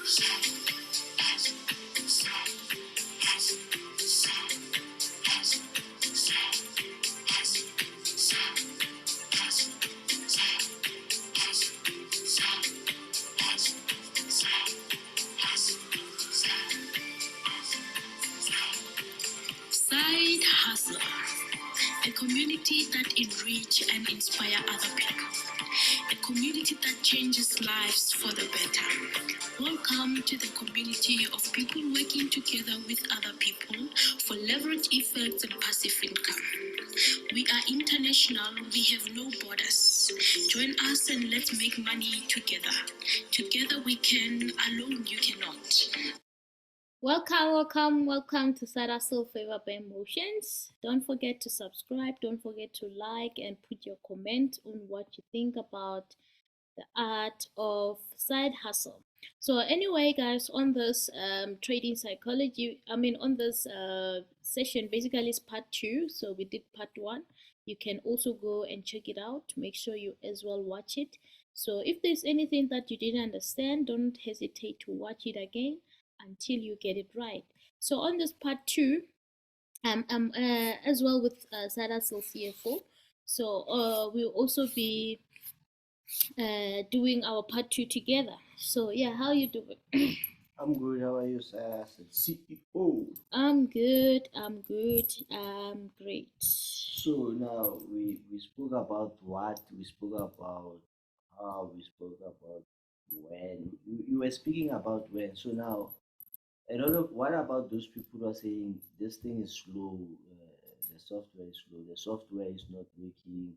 Side Hustle, a community that enrich and inspire other people, a community that changes lives for the better. Welcome to the community of people working together with other people for leverage effects and passive income. We are international, we have no borders. Join us and let's make money together. Together we can, alone you cannot. Welcome to Sidehustle Favor by Emotions. Don't forget to subscribe, don't forget to like and put your comment on what you think about the art of side hustle. So anyway, guys, on this trading psychology, on this session, basically it's part 2. So we did part 1. You can also go and check it out. Make sure you as well watch it. So if there's anything that you didn't understand, don't hesitate to watch it again until you get it right. So on this part 2, I'm as well with Sidehustle CFO. So we'll also be doing our part 2 together. So yeah, how you doing? I'm good. How are you, sir? CEO. I'm good. I'm great. So now we spoke about what we spoke about, how we spoke about when you were speaking about when. So now a lot of what about those people who are saying this thing is slow, the software is slow, the software is not working,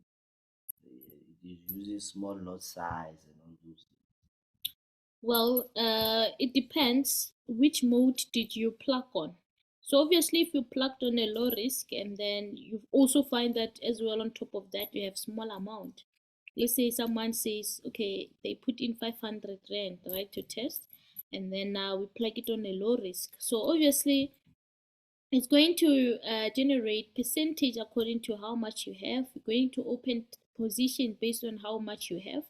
it is using small lot size and all those things. Well, it depends which mode did you plug on. So obviously, if you plugged on a low risk, and then you also find that as well on top of that you have small amount. Let's say someone says, okay, they put in 500 rand, right, to test, and then now we plug it on a low risk. So obviously, it's going to generate percentage according to how much you have. You're going to open position based on how much you have.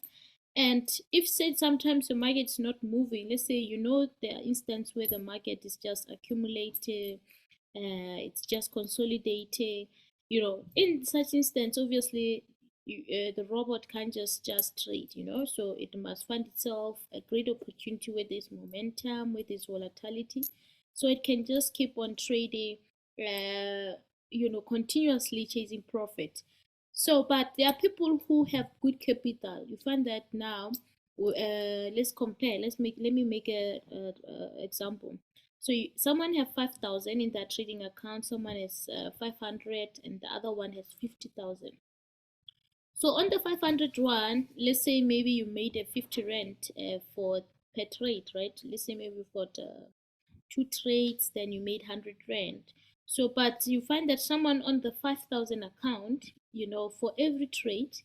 And if said sometimes the market is not moving, let's say there are instances where the market is just accumulating, it's just consolidating. In such instance, obviously, the robot can't just trade. So it must find itself a great opportunity where there's momentum, where there's volatility, so it can just keep on trading, continuously chasing profit. So, but there are people who have good capital. You find that now. Let's compare. Let me make a example. So someone have 5,000 in their trading account. Someone has 500, and the other one has 50,000. So on the 500 one, let's say maybe you made a 50 rand for per trade, right? Let's say maybe you've got 2 trades, then you made 100 rand. So, but you find that someone on the 5,000 account, for every trade,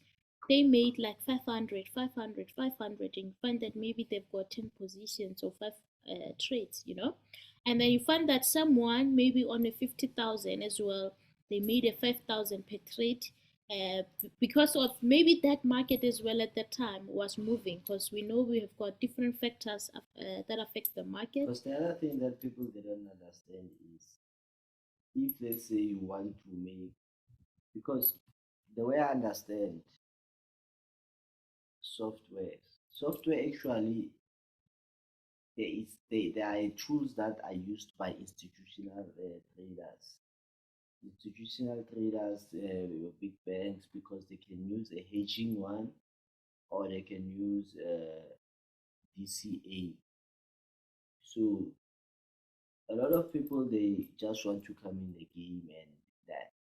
they made like 500, 500, 500, and you find that maybe they've got 10 positions or 5 trades, and then you find that someone maybe on a 50,000 as well, they made a 5,000 per trade, because of maybe that market as well at that time was moving, because we know we have got different factors that affect the market. Because the other thing that people didn't understand is if let's say you want to make, because the way I understand software actually there are tools that are used by institutional traders. Institutional traders, big banks, because they can use a hedging one, or they can use DCA. So a lot of people, they just want to come in the game, and that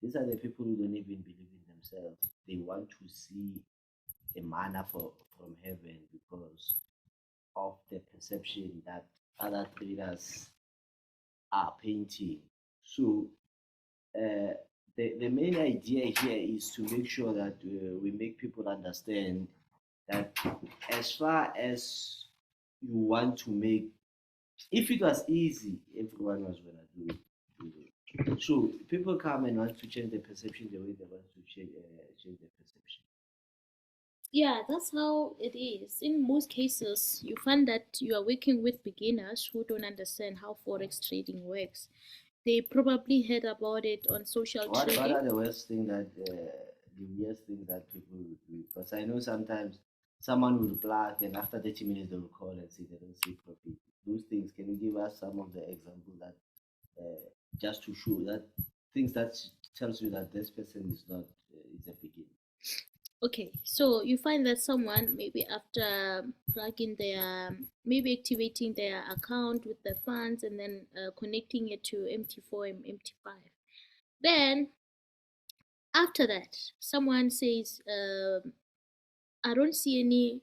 these are the people who don't even believe in themselves. They want to see a manna from heaven because of the perception that other traders are painting. So the main idea here is to make sure that we make people understand that as far as you want to make, if it was easy, everyone was going to do it. So people come and want to change the perception the way they want to change the perception. Yeah, that's how it is. In most cases, you find that you are working with beginners who don't understand how forex trading works. They probably heard about it on social What trading. are the worst thing that the worst things that people would do? Because I know sometimes someone will plug and after 30 minutes they will call and say they don't see profit. Those things. Can you give us some of the examples that just to show that things that tells you that this person is not is a beginner? Okay, so you find that someone maybe after plugging their, maybe activating their account with the funds and then connecting it to MT4 and MT5. Then after that, someone says, I don't see any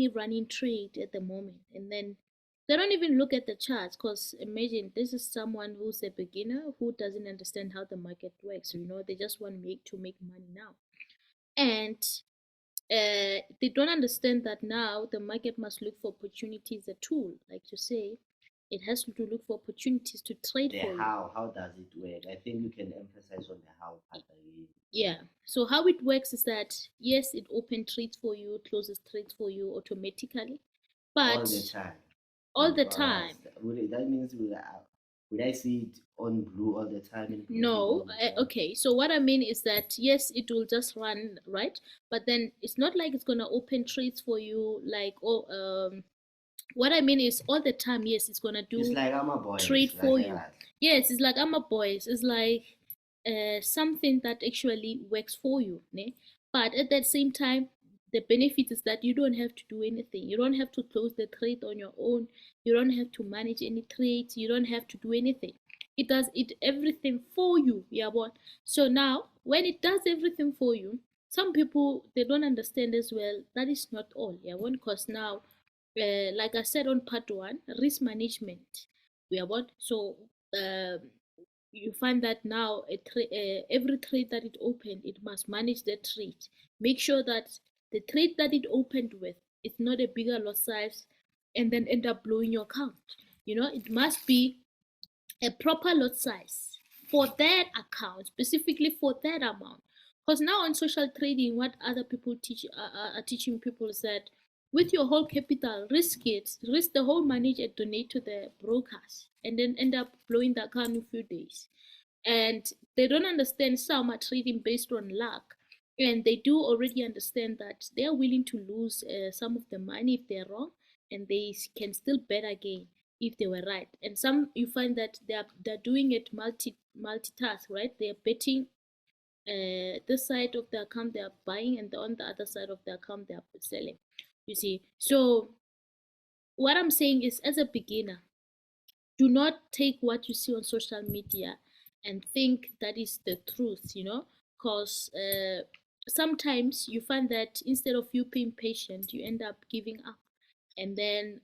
running trade at the moment, and then they don't even look at the charts because imagine this is someone who's a beginner who doesn't understand how the market works. They just want to make money now, and they don't understand that now the market must look for opportunities. A tool, like you say, it has to look for opportunities to trade The for you. how does it work? I think you can emphasize on the how part again. Yeah. So how it works is that yes, it open trades for you, closes trades for you automatically, All but the time. all the Or time. that means would I see it on blue all the time in profit all No, the time? okay. So what I mean is that yes, it will just run, right? But then it's not like it's gonna open trades for you like, oh, what I mean is all the time, yes, it's gonna It's do like I'm a boy, trade like for you. that. Yes, it's like I'm a boys. It's like something that actually works for you, ne? But at that same time, the benefit is that you don't have to do anything. You don't have to close the trade on your own. You don't have to manage any trades. You don't have to do anything. It does it everything for you. Yeah, what? So now, when it does everything for you, some people they don't understand as well. That is not all. Yeah, one cause now, like I said on part one, risk management. We are what? So um you find that now every trade that it opened, it must manage the trade. Make sure that the trade that it opened with is not a bigger lot size, and then end up blowing your account. It must be a proper lot size for that account, specifically for that amount. Because now on social trading, what other people are teaching people is that with your whole capital, risk the whole money and donate to the brokers, and then end up blowing the account in a few days. And they don't understand some are trading based on luck, and they do already understand that they are willing to lose some of the money if they're wrong, and they can still bet again if they were right. And some you find that they're doing it multitask, right? They're betting this side of the account they are buying, and on the other side of the account they are selling. You see, so what I'm saying is, as a beginner, do not take what you see on social media and think that is the truth, because sometimes you find that instead of you being patient, you end up giving up. And then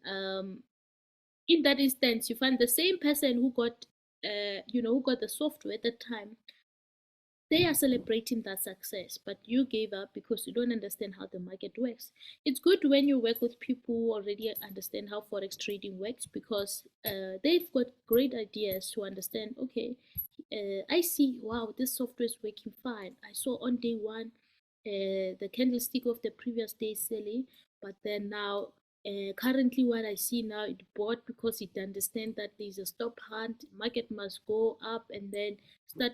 in that instance, you find the same person who got the software at the time, they are celebrating that success, but you gave up because you don't understand how the market works. It's good when you work with people who already understand how forex trading works, because they've got great ideas to understand. Okay, I see. Wow, this software is working fine. I saw on day one the candlestick of the previous day selling, but then now. Currently, what I see now, it bought because it understands that there's a stop hunt. Market must go up and then start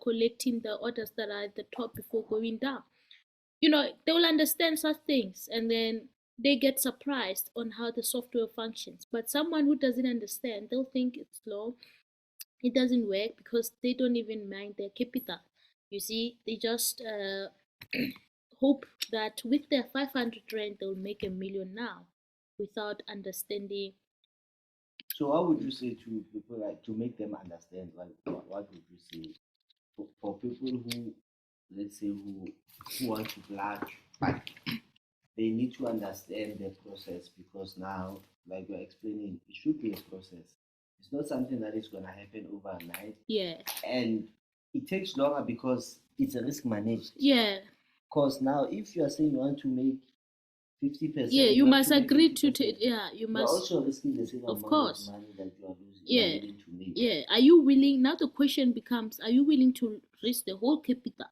collecting the orders that are at the top before going down. They will understand such things, and then they get surprised on how the software functions. But someone who doesn't understand, they'll think it's slow, it doesn't work, because they don't even mind their capital. You see, they just hope that with their 500 rand they'll make a million now without understanding. So what would you say to people like to make them understand? What would you say for people who let's say who want to plug, but they need to understand the process because now, like you're explaining, it should be a process. It's not something that is gonna happen overnight, Yeah. and it takes longer because it's a risk managed. Yeah. Because now, if you are saying you want to make 50%, Yeah, you you want must to make agree to 50%, yeah, you you are must. also risking the same Of amount of course. money that you are losing, you are Yeah. willing to make. Yeah. Are you willing? Now the question becomes, are you willing to risk the whole capital?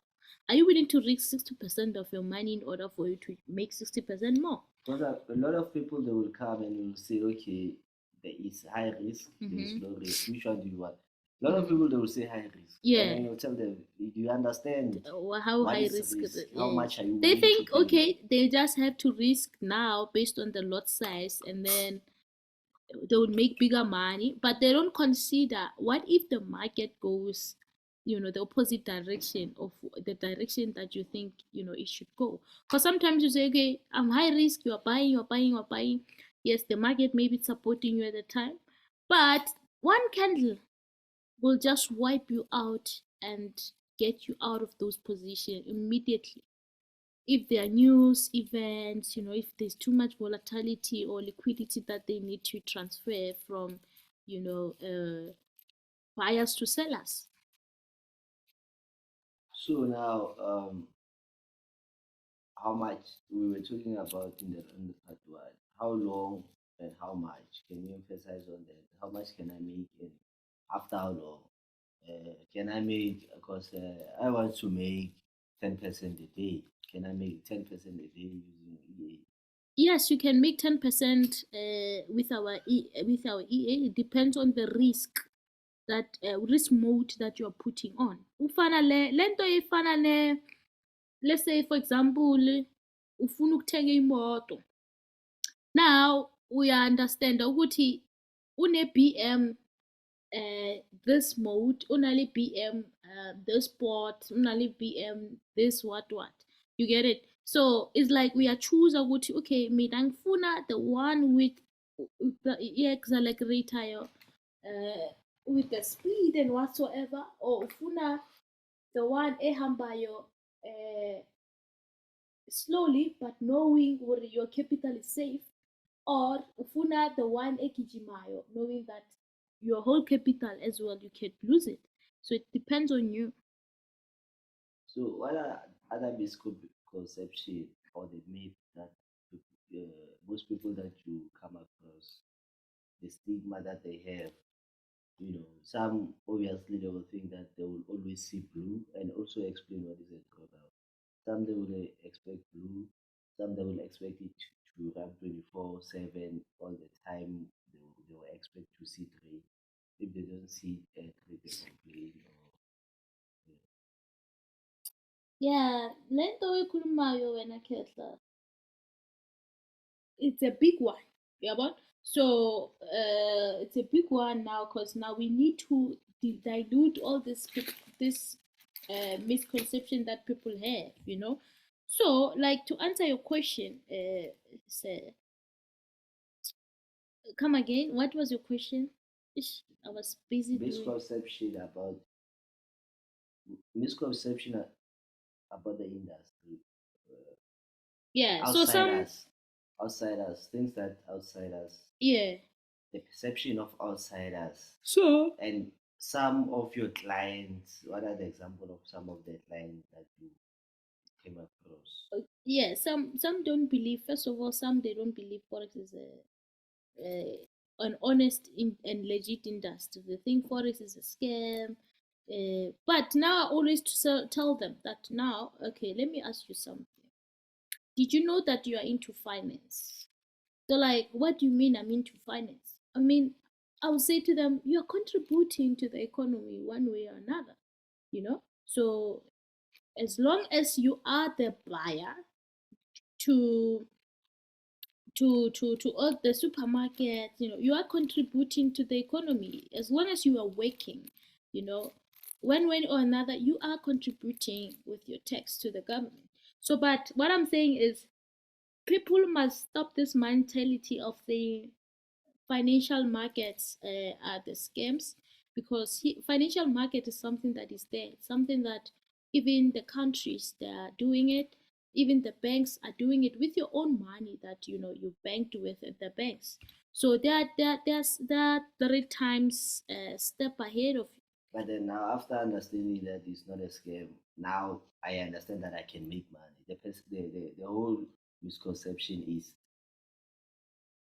Are you willing to risk 60% of your money in order for you to make 60% more? Because a lot of people they will come and will say, okay, there is high risk, there is Mm-hmm. low risk. Which one do you want? A lot of Mm-hmm. people they will say high risk, and Yeah. then you'll tell them, do you understand How what high is risk is risk? it? How Yeah. much are you They willing to think, pay? okay, they just have to risk now based on the lot size, and then they would make bigger money, but they don't consider what if the market goes, the opposite direction of the direction that you think, it should go. Because sometimes you say, okay, I'm high risk, you're buying. Yes, the market may be supporting you at the time, but one candle will just wipe you out and get you out of those positions immediately. If there are news events, if there's too much volatility or liquidity that they need to transfer from, buyers to sellers. So now, how much we were talking about in the part one? How long and how much? Can you emphasize on that? How much can I make and after how long? Can I make? Because I want to make 10% a day. Can I make 10% a day using EA? Yes, you can make 10% with our EA. It depends on the risk that risk mode that you're putting on. Ufana lento ifana ne, let's say for example, ufuna ukuthenga imoto. Now we understand ukuthi une BM this mode, unali BM this sport, unali BM this what. You get it? So it's like we are choosing ukuthi okay, mina ngifuna the one with the accelerator with the speed and whatsoever, or ufuna the one ehambayo slowly but knowing where your capital is safe, or ufuna the one ekijimayo knowing that your whole capital as well you can lose it. So it depends on you. So what are other misconceptions or the myth that most people that you come across, the stigma that they have? Some obviously they will think that they will always see blue and also explain what is a drawdown. Some they will expect blue, some they will expect it to run 24/7 all the time. They will expect to see trade. If they don't see trade, they complain. Or, Yeah, lento ekhulumayo wena Khetla, it's a big one. Yeah, but so it's a big one now because now we need to dilute all this misconception that people have. So like to answer your question, sir, come again. What was your question? Ish, I was busy doing. misconception about misconception about the industry. Uh, Yeah. So some. outsiders, outsiders, things that outsiders, Yeah. the perception of outsiders, So. and some of your clients. What are the example of some of the clients that you came across? Yeah. Some don't believe. First of all, some they don't believe forex is an honest and legit industry. They think forex is a scam. But now I always tell them that now, okay, let me ask you something. Did you know that you are into finance? They're like, what do you mean I'm into finance? I mean, I would say to them, you're contributing to the economy one way or another. So as long as you are the buyer to to all the supermarkets, you are contributing to the economy. As long as you are working, you know one way or another you are contributing with your tax to the government. So but what I'm saying is people must stop this mentality of saying financial markets are the scams, because financial market is something that is there, something that even the countries they are doing it, even the banks are doing it with your own money that you banked with at the banks. So they're 3 times step ahead of you. But then now, after understanding that it's not a scam, now I understand that I can make money. The whole misconception is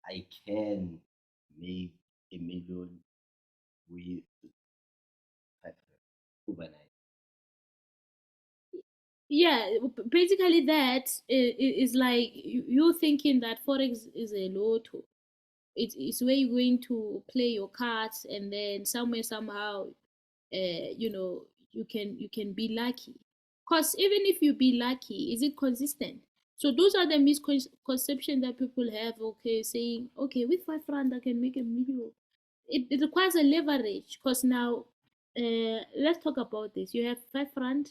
I can make a million with overnight. Yeah, basically that is like you thinking that forex is a lotto. It's where you're going to play your cards, and then somewhere somehow you know, you can be lucky. Because even if you be lucky, is it consistent? So those are the misconception that people have. Okay, saying okay, with 5 rand I can make a million. It requires a leverage. Because now let's talk about this. You have 5 rand.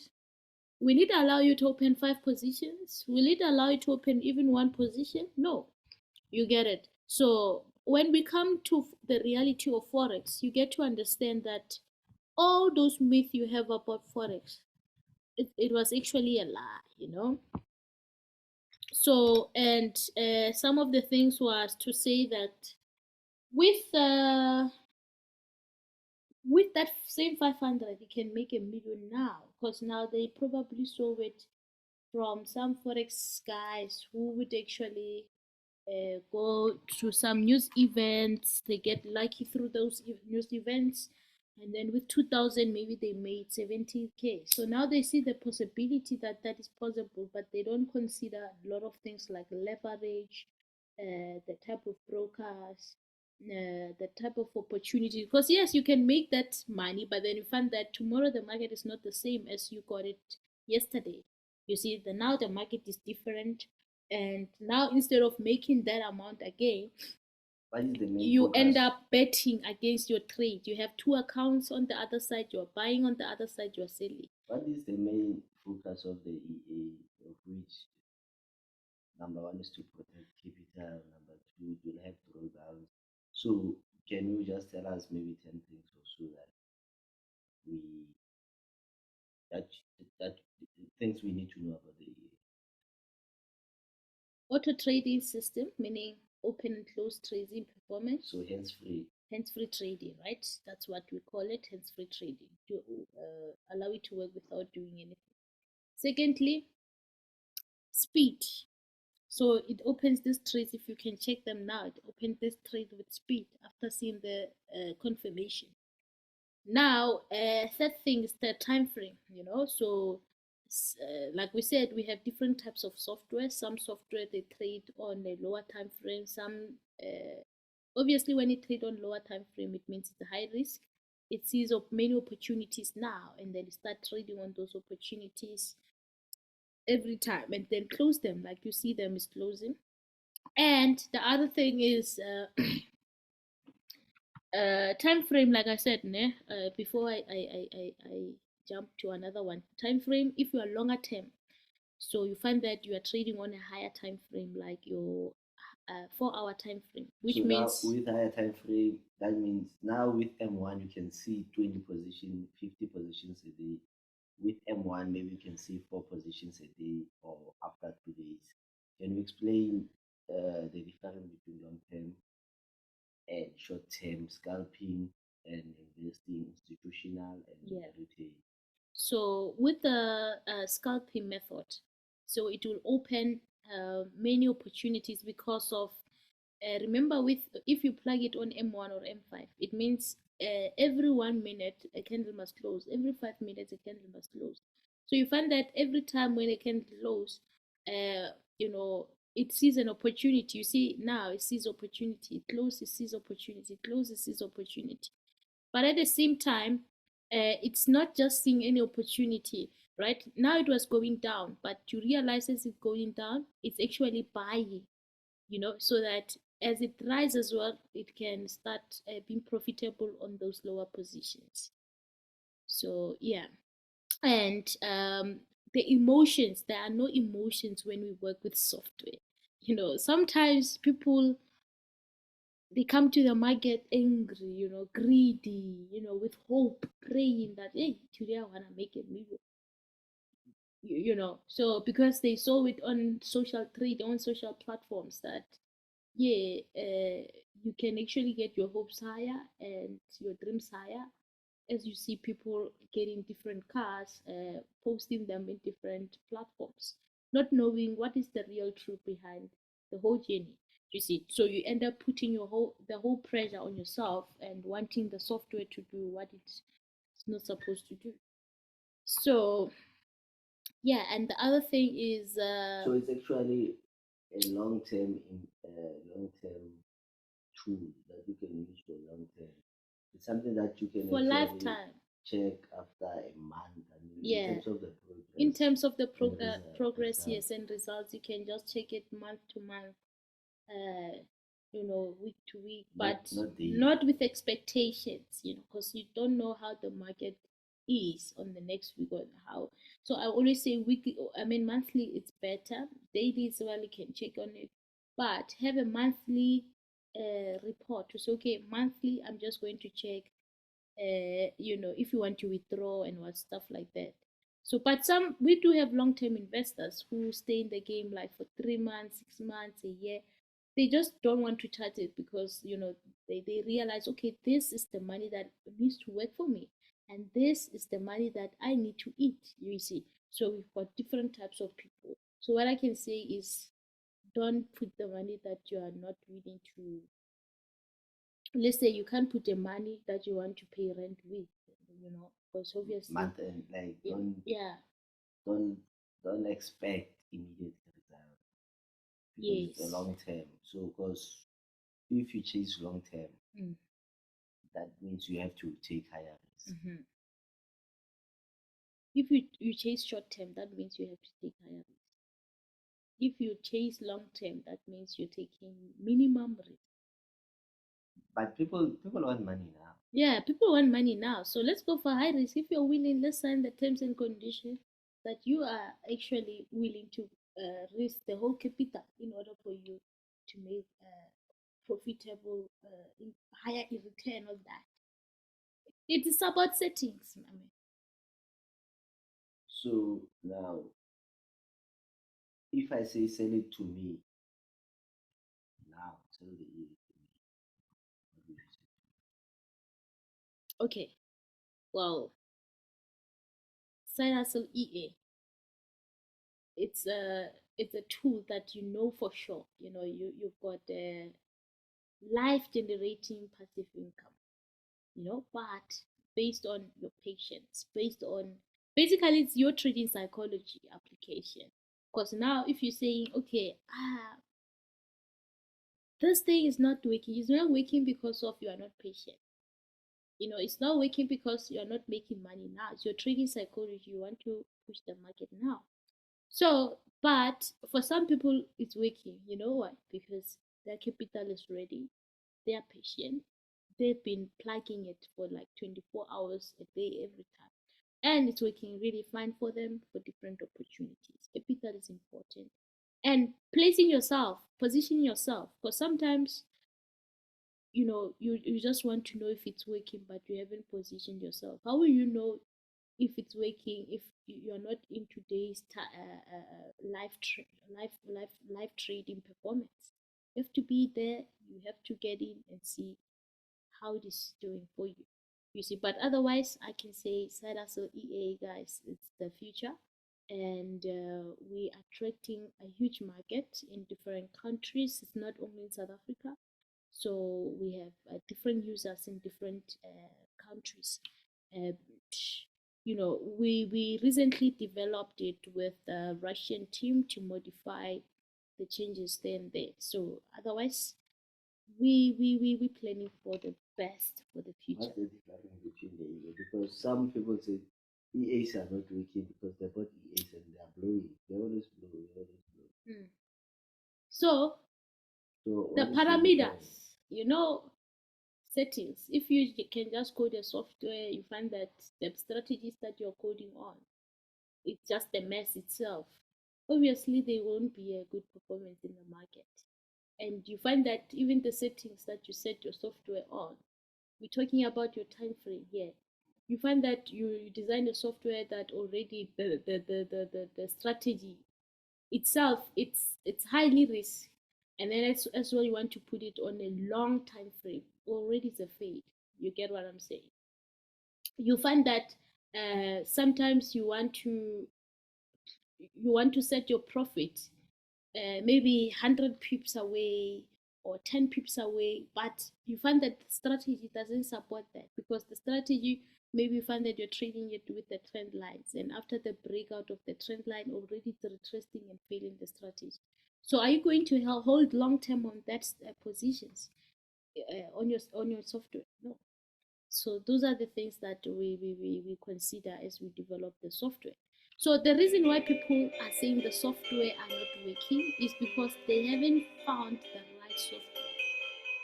Will it allow you to open 5 positions? Will it allow you to open even one position? No. You get it. So when we come to the reality of forex, you get to understand that all those myths you have about forex, it was actually a lie. So, and some of the things was to say that with with that same 500 you can make a million now, because now they probably saw it from some forex guys who would actually go to some news events. They get lucky through those news events, and then with 2000 maybe they made 70K. So now they see the possibility that that is possible, but they don't consider a lot of things like leverage, the type of brokers, the type of opportunity. Because yes, you can make that money, but then you find that tomorrow the market is not the same as you got it yesterday. You see, now the market is different, and now instead of making that amount again, What is the main you end focus? up betting against your trade. You have two accounts on the other side, you're buying, on the other side you're selling. What is the main focus of the EA, of which number one is to protect capital, number two, you'll have drawdowns. So can you just tell us maybe 10 things or so that we that that things we need to know about the EA? Auto trading system, meaning open and close trading performance. So hands free. Hands-free trading, right? That's what we call it, hands-free trading, to allow it to work without doing anything. Secondly, speed. So it opens this trades. If you can check them now, it opens this trade with speed after seeing the confirmation. Now, third thing is the time frame. So like we said, we have different types of software. Some software they trade on a lower time frame. Some obviously when it trade on lower time frame, it means it's a high risk. It sees many opportunities now, and then it start trading on those opportunities every time, and then close them like you see them is closing. And the other thing is time frame, like I said, before I jump to another one. Time frame, if you are longer term, so you find that you are trading on a higher time frame, like your 4 hour time frame, So which now means with higher time frame, that means now with M1 you can see 20 positions, 50 positions a day. With M1 maybe you can see 4 positions a day or after 2 days. Can you explain the difference between long term and short term scalping and investing, institutional and yeah. retail? So with the scalping method, so it will open many opportunities because of remember, with if you plug it on M1 or M5, it means every 1 minute a candle must close, every 5 minutes a candle must close. So you find that every time when a candle close, uh, it sees an opportunity. You see now it sees opportunity, it closes, it sees opportunity, it closes, it sees opportunity. But at the same time, it's not just seeing any opportunity. Right now it was going down, but you realize as it's going down, it's actually buying, so that as it rises well, it can start being profitable on those lower positions. So yeah. And the emotions, there are no emotions when we work with software. Sometimes people, they come to the market angry, greedy, with hope, praying that, hey, today I want to make a million. So because they saw it on social trade, on social platforms, that yeah, you can actually get your hopes higher and your dreams higher, as you see people getting different cars, posting them in different platforms, not knowing what is the real truth behind the whole journey. You see, so you end up putting the whole pressure on yourself and wanting the software to do what it's not supposed to do. So Yeah, and the other thing is So it's actually a long term tool that you can use for long term. It's something that you can for actually lifetime. check after a month. I mean, in Yeah, terms of the in progress terms of the and progress, yes, results. and results, you can just check it month to month, uh, week to week, but Not daily. not with expectations, because you don't know how the market is on the next week or how. So I always say weekly, I mean monthly, it's better. Daily as well, you can check on it, but have a monthly report to say, okay, monthly, I'm just going to check if you want to withdraw and what stuff like that. So, but some we do have long-term investors who stay in the game like for 3 months, 6 months, a year. They just don't want to touch it because they realize, okay, this is the money that needs to work for me, and this is the money that I need to eat. You see, so we've got different types of people. So what I can say is, don't put the money that you are not willing to. Let's say you can't put the money that you want to pay rent with, because obviously, Month and like yeah, don't don't expect immediate result because it's a yes, long term. So because if you chase long term, mm, that means you have to take higher risk. hmm. If you chase short term, that means you have to take higher risk. If you chase long term, that means you're taking minimum risk. But people want money now. Yeah, people want money now, so let's go for high risk. If you're willing, let's sign the terms and conditions that you are actually willing to risk the whole capital in order for you to make profitable, higher return on that. It is about settings, I mean. So now, if I say sell it to me now, sell the EA to me, what would you say? Okay, well, side hustle EA, it's a tool that you know for sure. You've got life generating passive income. But based on your patience, based on basically it's your trading psychology application. Because now, if you're saying, okay, this thing is not working, it's not working because of you are not patient. It's not working because you are not making money now. It's your trading psychology. You want to push the market now. So, but for some people, it's working. You know why? Because their capital is ready. They are patient. They've been plugging it for like 24 hours a day every time. And it's working really fine for them for different opportunities. Capital is important. And placing yourself, positioning yourself, because sometimes, you just want to know if it's working, but you haven't positioned yourself. How will you know if it's working if you're not in today's live trading performance? You have to be there. You have to get in and see how this is doing for you. You see, but otherwise, I can say side hustle EA, guys, it's the future, and we are attracting a huge market in different countries. It's not only in South Africa, so we have different users in different countries. Uh, we recently developed it with the Russian team to modify the changes there and there. So otherwise, we planning for the best for the future. What's the difference between the EA? Because some people say EAs are not working because they bought EAs and they are blowing. They always blow, they always blow. Mm. So So the what is the difference? parameters, settings. If you can just code a software, you find that the strategies that you're coding on, it's just the mess itself. Obviously, there won't be a good performance in the market. And you find that even the settings that you set your software on, we're talking about your time frame here. You find that you design a software that already the strategy itself, it's highly risk, and then as well you want to put it on a long time frame, already it's a fade. You get what I'm saying? You find that sometimes you want to set your profit maybe 100 pips away or 10 pips away, but you find that the strategy doesn't support that because the strategy Maybe you find that you're trading it with the trend lines, and after the breakout of the trend line, already it's retracing and failing the strategy. So, are you going to hold long term on that positions on your software? No. So those are the things that we consider as we develop the software. So the reason why people are saying the software are not working is because they haven't found the right software,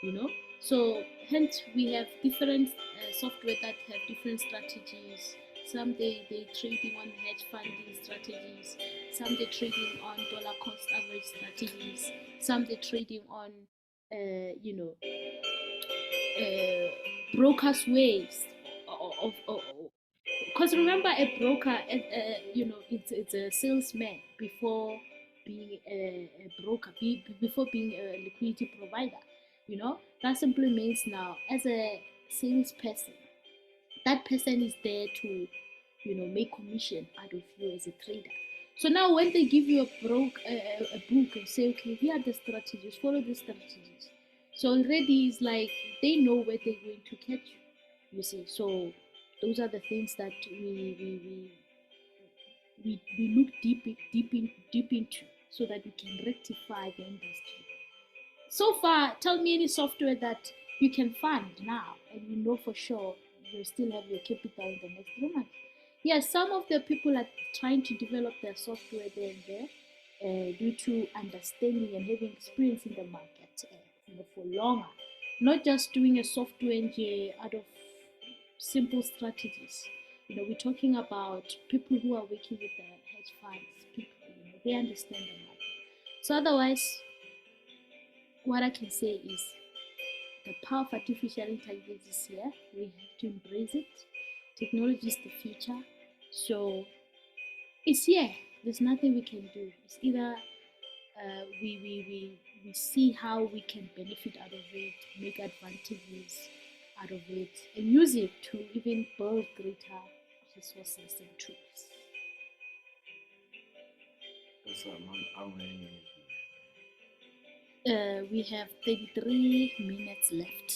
you know. So hence we have different software that have different strategies. Some they trading on hedge funding strategies, some they trading on dollar cost average strategies, some they trading on you know, brokers' ways of because remember a broker, you know, it's a salesman before being a broker, before being a liquidity provider. You know, that simply means now as a salesperson, that person is there to, you know, make commission out of you as a trader. So now when they give you a book and say, okay, here are the strategies, follow the strategies. So already it's like they know where they're going to catch you. You see, so those are the things that we look deep into so that we can rectify the industry. So far, tell me any software that you can fund now and you know for sure you still have your capital in the next 3 months. Yes, some of the people are trying to develop their software there and there due to understanding and having experience in the market for longer. Not just doing a software engineer out of simple strategies. You know, we're talking about people who are working with the hedge funds, people, you know, they understand the market. So otherwise, what I can say is the power of artificial intelligence is here. We have to embrace it. Technology is the future. So it's here. There's nothing we can do. It's either we see how we can benefit out of it, make advantages out of it, and use it to even build greater resources and tools. So how many minutes We have 33 minutes left.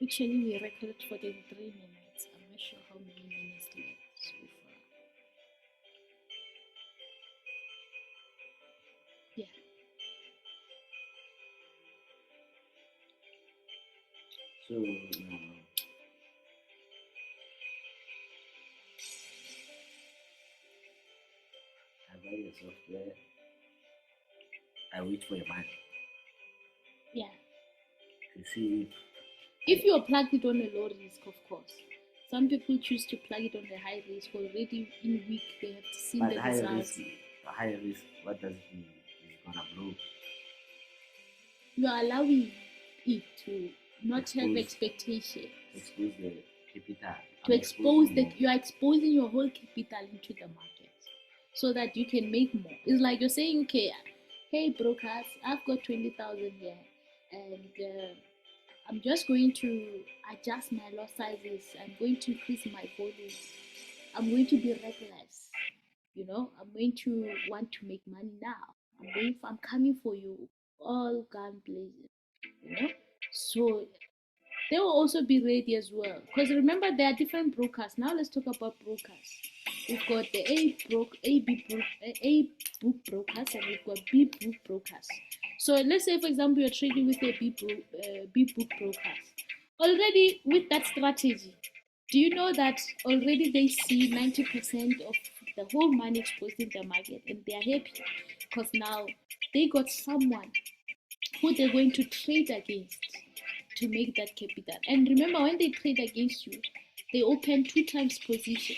Actually, we recorded for 33 minutes. I'm not sure how many minutes left so far. Yeah. So I buy the software. I wait for a month Yeah. to see If you plug it on a low risk, of course. Some people choose to plug it on the high risk. Already in a week, they have seen but the results. high risk. What does it mean? It's gonna blow. You are allowing it to not have Expose, expectation. expose the capital. To I'm expose exposing that more. you are exposing your whole capital into the market so that you can make more. It's like you're saying, okay, hey brokers, I've got 20,000 here, and I'm just going to adjust my lot sizes. I'm going to increase my volume. I'm going to be reckless. You know, I'm going to want to make money now. I'm coming for you, all gun blazing. You know, so they will also be ready as well. Because remember, there are different brokers. Now let's talk about brokers. We've got the A book brokers, and we've got B book brokers. So let's say, for example, you're trading with a B book brokers. Already with that strategy, do you know that already they see 90% of the whole money exposed in the market, and they are happy because now they got someone who they're going to trade against to make that capital. And remember, when they trade against you, they open 2 times position,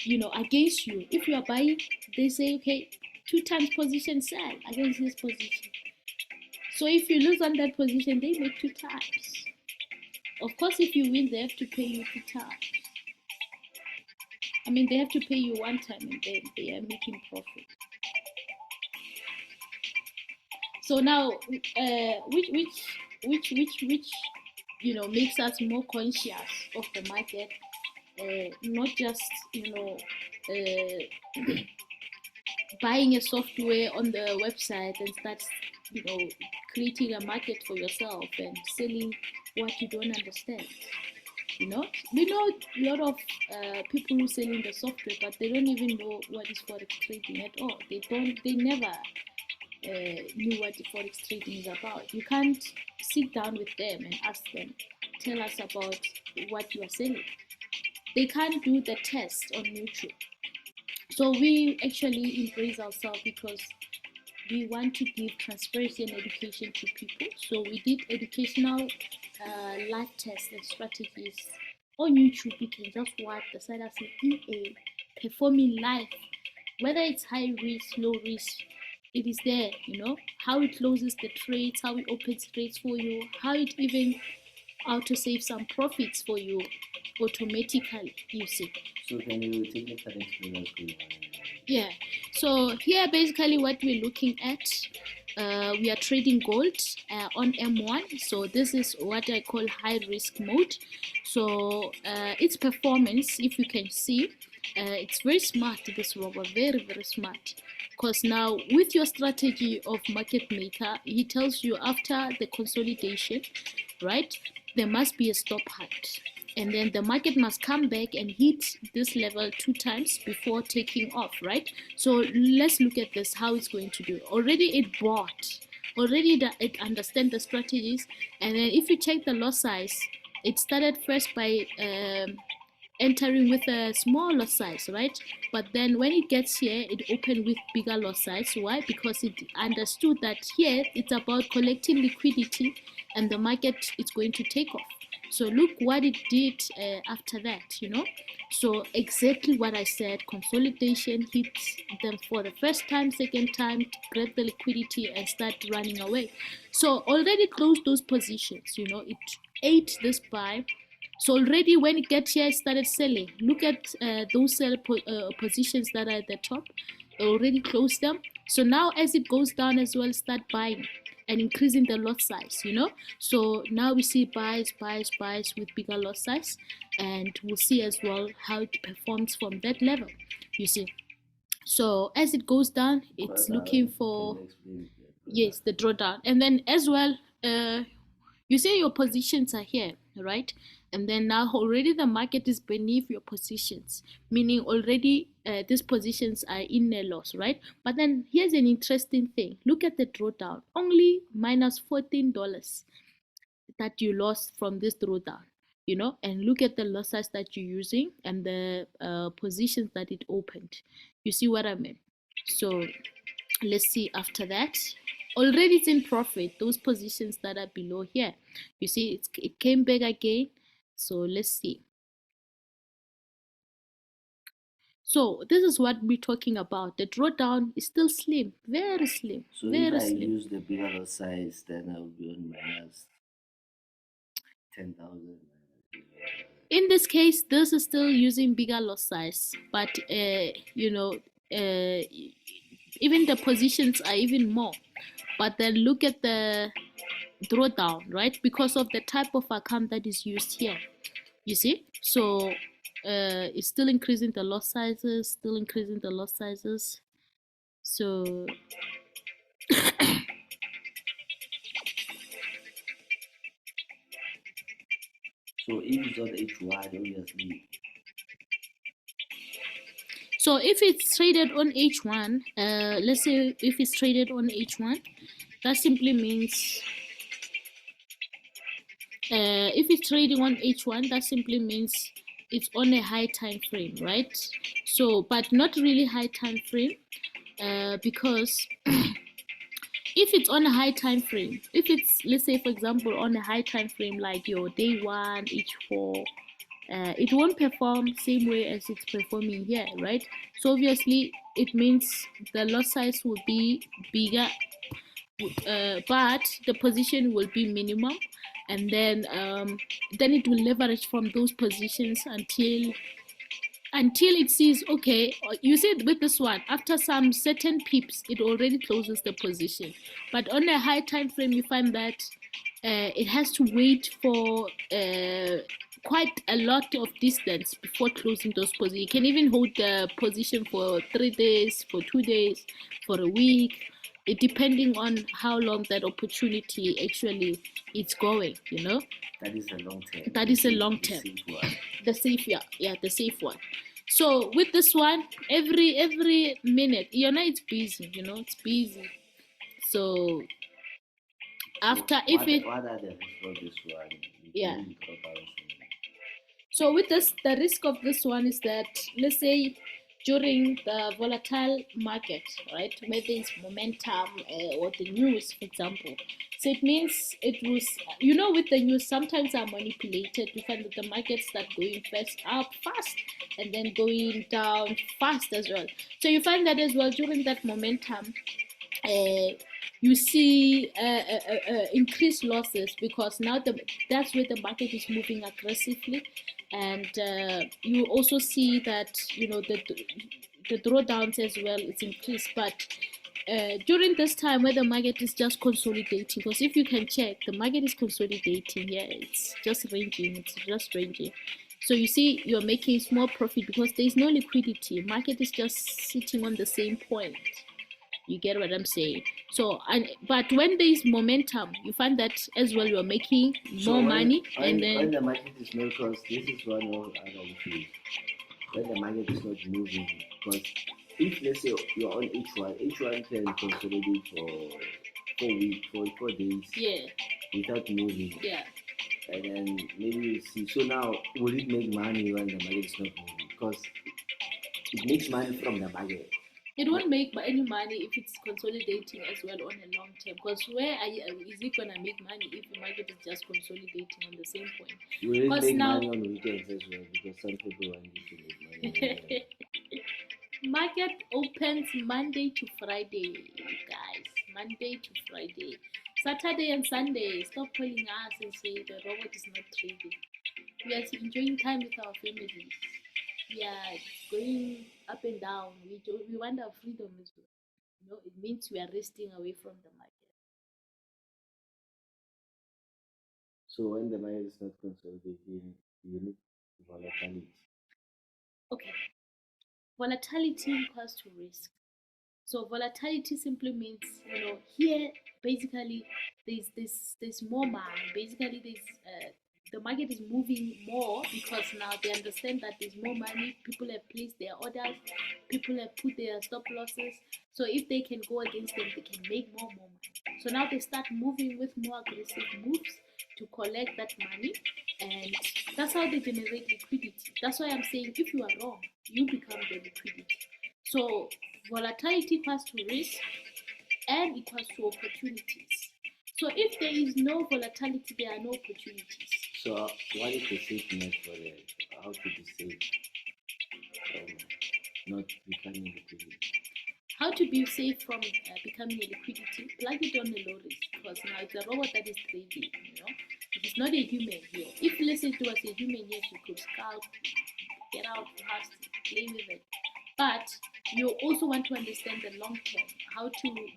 you know, against you. If you are buying, they say, okay, 2 times position sell against this position. So if you lose on that position, they make 2 times. Of course, if you win, they have to pay you 2 times. I mean, they have to pay you 1 time, and then they are making profit. So now, which you know makes us more conscious of the market, not just you know buying a software on the website and start, creating a market for yourself and selling what you don't understand. We know a lot of people who selling the software, but they don't even know what is forex trading at all. They never knew what forex trading is about. You can't sit down with them and ask them, tell us about what you are selling. They can't do the test on YouTube. So we actually embrace ourselves because we want to give transparency and education to people. So we did educational live tests and strategies on YouTube. You can just watch the Sidehustle EA performing live, whether it's high risk, low risk. It is there, how it closes the trades, how it opens trades for you, how it even auto save some profits for you automatically, you see. So can you technically explain what's going on? Yeah, so here basically what we're looking at, we are trading gold on M1. So this is what I call high risk mode. So its performance, if you can see, it's very smart, this robot, very, very smart. Because now with your strategy of market maker, he tells you after the consolidation, right, there must be a stop height. And then the market must come back and hit this level 2 times before taking off, right? So let's look at this, how it's going to do. Already it bought, already it understands the strategies. And then if you check the loss size, it started first by entering with a small loss size, right? But then when it gets here, it opened with bigger loss size. Why? Because it understood that here it's about collecting liquidity and the market is going to take off. So look what it did after that, So exactly what I said, consolidation hits them for the first time, second time, to grab the liquidity and start running away. So already closed those positions, it ate this buy. So already when it gets here, it started selling. Look at those sell positions that are at the top. Already closed them. So now as it goes down as well, start buying and increasing the lot size, So now we see buys with bigger lot size, and we'll see as well how it performs from that level, you see. So as it goes down, it's looking for, yes, the drawdown. And then as well, you see your positions are here, right? And then now already the market is beneath your positions, meaning already these positions are in a loss, right? But then here's an interesting thing. Look at the drawdown, only minus $14 that you lost from this drawdown, and look at the loss size that you're using and the positions that it opened. You see what I mean? So let's see after that. Already it's in profit, those positions that are below here. You see it came back again. So let's see. So this is what we're talking about. The drawdown is still slim, very slim. So very if I slim. use the bigger lot size, then I will be on minus 10,000. In this case, this is still using bigger lot size, but even the positions are even more. But then look at the drawdown, right? Because of the type of account that is used here, you see. So it's still increasing the lot sizes, So so if it's on H1, obviously. So if it's traded on H1, let's say if it's traded on H1, that simply means if it's trading on H1, that simply means it's on a high time frame, right? So, but not really high time frame, because if it's on a high time frame, if it's, let's say for example, on a high time frame like your day 1 H4, it won't perform same way as it's performing here, right? So obviously it means the lot size will be bigger, but the position will be minimum, and then it will leverage from those positions until it sees, okay, you see with this one, after some certain pips it already closes the position. But on a high time frame, you find that it has to wait for quite a lot of distance before closing those positions. You can even hold the position for 3 days, for 2 days, for a week, depending on how long that opportunity actually is going. That is a long term. That is a long term. Safe one. The safe, yeah, the safe one. So with this one, every minute, it's busy. It's busy. So after So if it what are the risks of this one? yeah. You talk about So with this, the risk of this one is that, let's say, during the volatile market, right, where there is momentum or the news, for example. So it means it was, with the news, sometimes are manipulated. You find that the markets start going first up fast and then going down fast as well. So you find that as well during that momentum, uh, you see increased losses because now that's where the market is moving aggressively, and you also see that the drawdowns as well is increased. But during this time where the market is just consolidating, because if you can check, the market is consolidating. Yeah, it's just ranging. It's just ranging. So you see, you're making small profit because there is no liquidity. Market is just sitting on the same point. You get what I'm saying? So, but when there is momentum, you find that as well you're making more money, and then when the market is not crossed, this is one of other issues. When the market is not moving, because if let's say you're on H1, H1 can consolidate for 4 weeks, for 4 days, yeah, without moving. Yeah. And then maybe you see. So now, will it make money when the market is not moving? Because it makes money from the market. It won't make any money if it's consolidating as well on a long term. Because where is it gonna make money if the market is just consolidating on the same point? You will make money on weekends as well because some people want you to make money. Market opens Monday to Friday, guys. Monday to Friday. Saturday and Sunday. Stop calling us and say the robot is not trading. We are enjoying time with our families. We are going up and down. We want our freedom as well. It means we are resting away from the market. So when the market is not consolidating, you need volatility. Okay. Volatility equals to risk. So volatility simply means, here basically there's more money. Basically, the market is moving more because now they understand that there's more money. People have placed their orders. People have put their stop losses. So if they can go against them, they can make more money. So now they start moving with more aggressive moves to collect that money, and that's how they generate liquidity. That's why I'm saying if you are wrong, you become the liquidity. So volatility equals to risk and equals to opportunities. So if there is no volatility, there are no opportunities. So what is the safety for the how to be safe from not becoming liquidity? How to be safe from becoming a liquidity? Plug it on a low risk because now it's a robot that is trading. It is not a human here. If let's say it was a human, yes, you could scout, get out fast, play with it. But you also want to understand the long term, how to,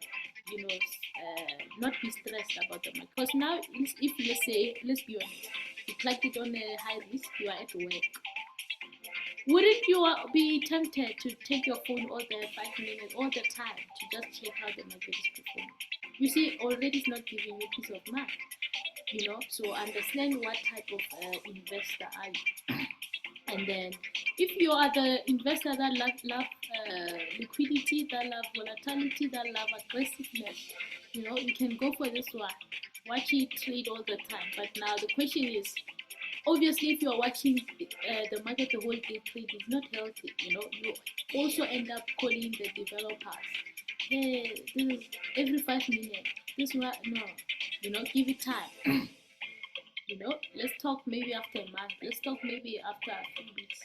not be stressed about the market. Because now, if let's say, let's be honest, you plugged it on a high risk, you are at work. Wouldn't you be tempted to take your phone all the 5 minutes, all the time, to just check how the market is performing? You see, already it's not giving you peace of mind. So understand what type of investor are you. And then, if you are the investor that love liquidity, that love volatility, that love aggressiveness, you can go for this one. Watch it trade all the time. But now the question is, obviously, if you are watching the market the whole day trade, it's not healthy. You also end up calling the developers. Hey, this is every 5 minutes. This one, no. Give it time. Let's talk maybe after a month. Let's talk maybe after a few weeks.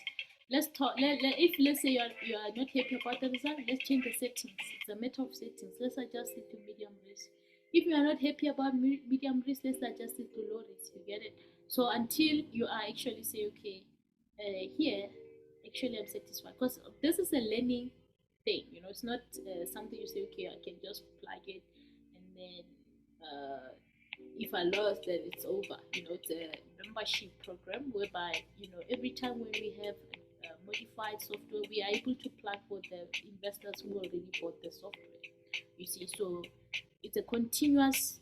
Let's talk. If let's say you are not happy about the result, let's change the settings. It's a matter of settings. Let's adjust it to medium risk. If you are not happy about medium risk, let's adjust it to low risk. You get it? So until you are actually say, okay, here, actually I'm satisfied, because this is a learning thing. It's not something you say, okay, I can just plug it and then. If I lost, then it's over. membership program whereby every time when we have modified software, we are able to plug for the investors who already bought the software. You see, so it's a continuous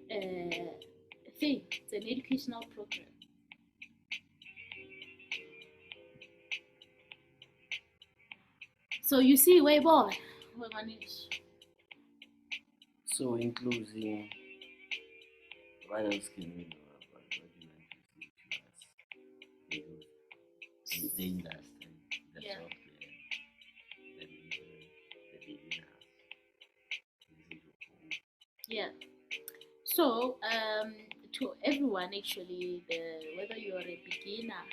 thing. It's an educational program. So you see, way boy, we manage. So, in closing, what else can we know about what you want to say to us, the youth, the industry, the Yeah. software, the business, the beginners? This is your home. Yeah. So, to everyone actually, whether you are a beginner,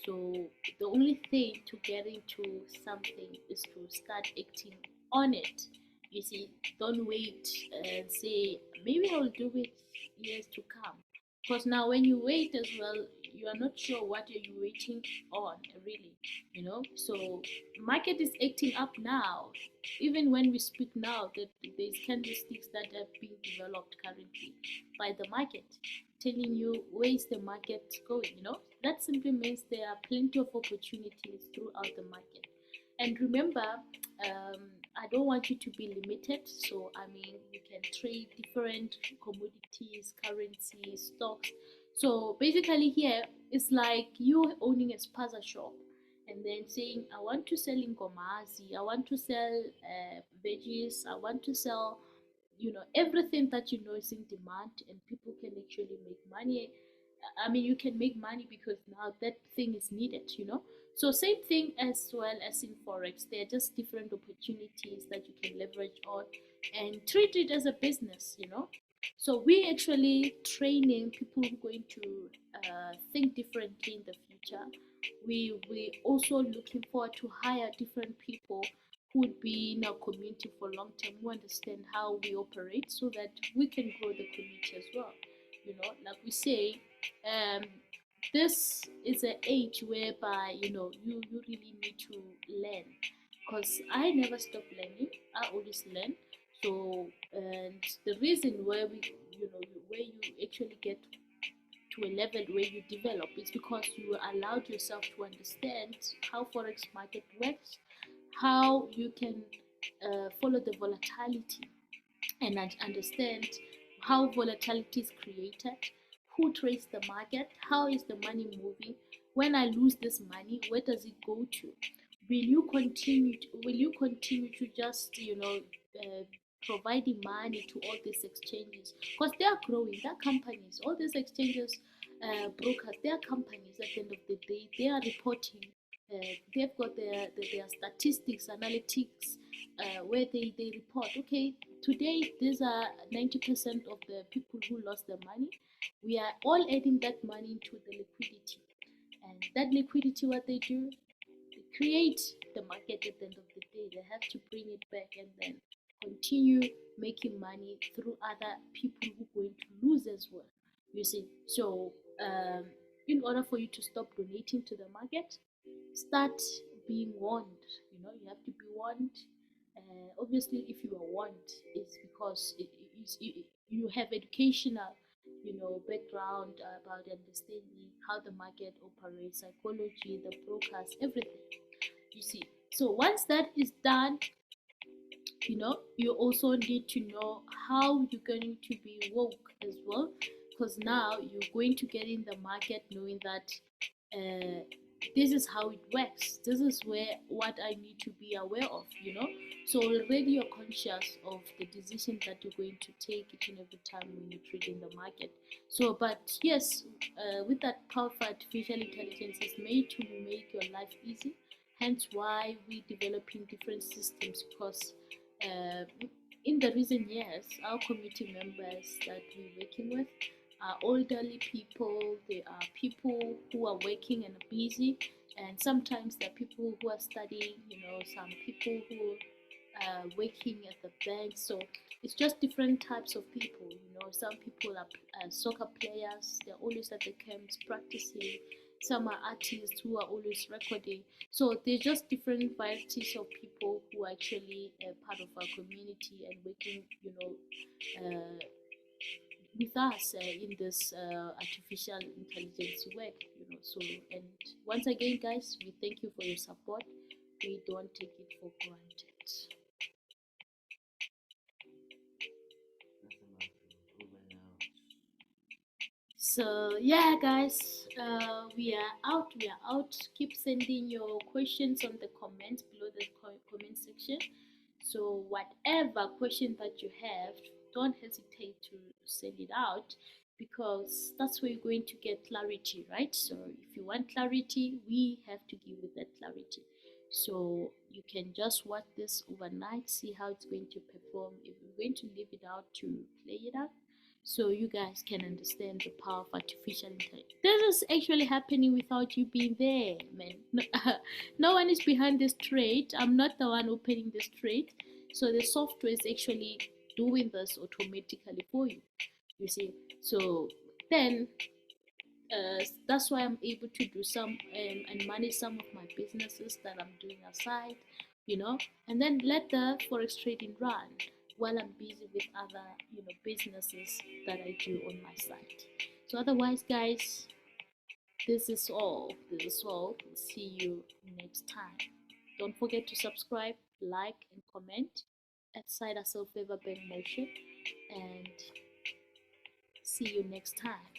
so the only thing to get into something is to start acting on it. You see, don't wait and say maybe I'll do it years to come. Because now when you wait as well, you are not sure what are you waiting on really. So market is acting up now. Even when we speak now, that there's candlesticks that are being developed currently by the market, telling you where is the market going. That simply means there are plenty of opportunities throughout the market. And remember, I don't want you to be limited. So I mean, you can trade different commodities, currencies, stocks. So basically, here it's like you owning a spaza shop and then saying, I want to sell ingomazi, I want to sell veggies, I want to sell, everything that is in demand and people can actually make money. I mean, you can make money because now that thing is needed. So same thing as well as in forex. There are just different opportunities that you can leverage on and treat it as a business. So we actually training people who are going to think differently in the future. We also looking forward to hire different people who would be in our community for long term, who understand how we operate so that we can grow the community as well. Like we say, um, this is an age whereby you really need to learn, because I never stop learning. I always learn. So, and the reason where where you actually get to a level where you develop is because you allowed yourself to understand how forex market works, how you can follow the volatility and understand how volatility is created, who trades the market, how is the money moving. When I lose this money, where does it go to? Will you continue to just providing money to all these exchanges, because they are growing, they're companies, all these exchanges, brokers, they are companies. At the end of the day, they are reporting, they've got their statistics, analytics, where they report, okay, today these are 90% of the people who lost their money. We are all adding that money into the liquidity, and that liquidity, what they do, they create the market. At the end of the day, they have to bring it back and then continue making money through other people who are going to lose as well. You see, so in order for you to stop donating to the market, start being warned. You have to be warned. Obviously, if you are warned, it's because you have educational, background about understanding how the market operates, psychology, the brokers, everything. You see. So once that is done, you also need to know how you're going to be woke as well, because now you're going to get in the market knowing that uh, this is how it works, this is where what I need to be aware of. So already you're conscious of the decision that you're going to take each and every time when you trade in the market. So but yes, with that powerful artificial intelligence is made to make your life easy, hence why we developing different systems, because uh, in the recent years, our community members that we're working with are elderly people, they are people who are working and busy, and sometimes there are people who are studying, some people who are working at the bank. So it's just different types of people. Some people are soccer players, they're always at the camps practicing. Some are artists who are always recording. So there's just different varieties of people who are actually part of our community and working, uh, with us in this artificial intelligence work, So, and once again, guys, we thank you for your support. We don't take it for granted. So yeah, guys, we are out. We are out. Keep sending your questions on the comments below the comment section. So whatever question that you have, don't hesitate to send it out, because that's where you're going to get clarity, right? So if you want clarity, we have to give you that clarity. So you can just watch this overnight, see how it's going to perform. If you're going to leave it out to play it out, so you guys can understand the power of artificial intelligence. This is actually happening without you being there, man. No, no one is behind this trade. I'm not the one opening this trade. So the software is actually doing this automatically for you. You see. So then that's why I'm able to do some and manage some of my businesses that I'm doing aside, and then let the forex trading run while I'm busy with other, businesses that I do on my side. So otherwise, guys, this is all. This is all. See you next time. Don't forget to subscribe, like, and comment at Sidehustle Favor Bank Motion, and see you next time.